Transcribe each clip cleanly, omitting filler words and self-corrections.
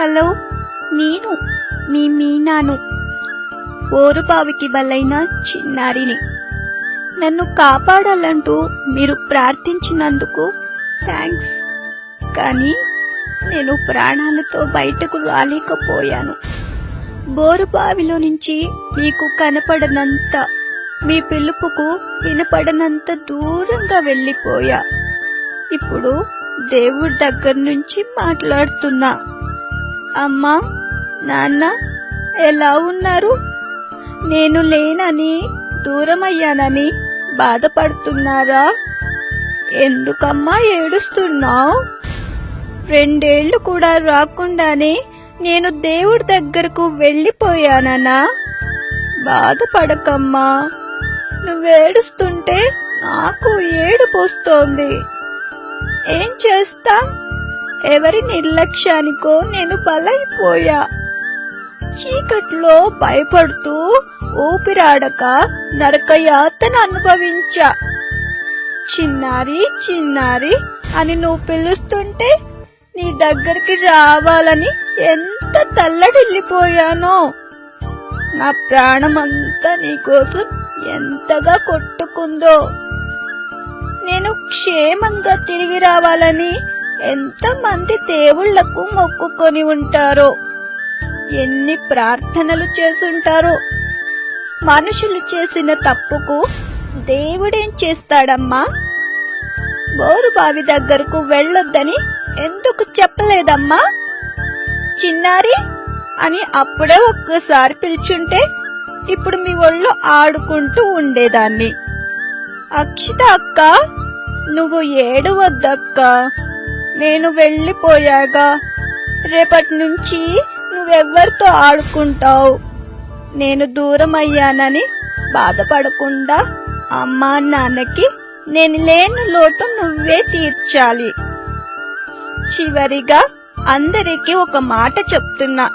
Hello, నేను మీ మీనాను. ఓరుబావికి బలైన చిన్నారిని. నన్ను కాపాడాలంటూ మీరు ప్రార్థించినందుకు థ్యాంక్స్. కానీ నేను ప్రాణాలతో బయటకు రాలేకపోయాను. బోరుబావిలో నుంచి మీకు కనపడనంత, మీ పిలుపుకు వినపడనంత దూరంగా వెళ్ళిపోయా. ఇప్పుడు దేవుడి దగ్గర నుంచి మాట్లాడుతున్నా. అమ్మా, నాన్న ఎలా ఉన్నారు? నేను లేనని, దూరమయ్యానని బాధపడుతున్నారా? ఎందుకమ్మా ఏడుస్తున్నావు? 2 ఏళ్లు కూడా రాకుండానే నేను దేవుడి దగ్గరకు వెళ్ళిపోయానన్నా? బాధపడకమ్మా. నువ్వేడుస్తుంటే నాకు ఏడుపొస్తోంది. ఏం చేస్తా? ఎవరి నిర్లక్ష్యానికో నేను బలైపోయా. చీకట్లో భయపడుతూ ఊపిరాడక నరకయాతన అనుభవించా. చిన్నారి చిన్నారి అని నువ్వు పిలుస్తుంటే నీ దగ్గరికి రావాలని ఎంత తల్లడిల్లిపోయానో. నా ప్రాణమంతా నీకోసం ఎంతగా కొట్టుకుందో. నేను క్షేమంగా తిరిగి రావాలని ఎంతమంది దేవుళ్లకు మొక్కుకొని ఉంటారో, ఎన్ని ప్రార్థనలు చేసుంటారో. మనుషులు చేసిన తప్పుకు దేవుడేం చేస్తాడమ్మా? బోరుబావి దగ్గరకు వెళ్ళొద్దని ఎందుకు చెప్పలేదమ్మా? చిన్నారి అని అప్పుడే ఒక్కసారి పిలుచుంటే ఇప్పుడు మీ ఒళ్ళో ఆడుకుంటూ ఉండేదాన్ని. అక్షిత అక్క, నువ్వు ఏడవద్దక్క. నేను వెళ్ళిపోయాగా రేపటి నుంచి నువ్వెవ్వరితో ఆడుకుంటావు? నేను దూరం అయ్యానని బాధపడకుండా అమ్మా నాన్నకి నేను లేని లోటు నువ్వే తీర్చాలి. చివరిగా అందరికీ ఒక మాట చెప్తున్నా.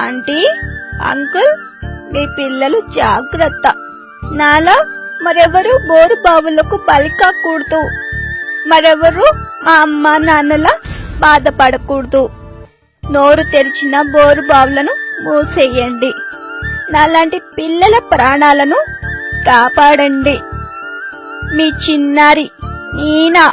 ఆంటీ, అంకుల్, మీ పిల్లలు జాగ్రత్త. నాలా మరెవరు బోరు బావులకు బలి కాకూడదు. మరెవరు మా అమ్మా నాన్నలా బాధపడకూడదు. నోరు తెరిచిన బోరు బావులను మూసేయండి. నాలాంటి పిల్లల ప్రాణాలను కాపాడండి. మీ చిన్నారి మీనా.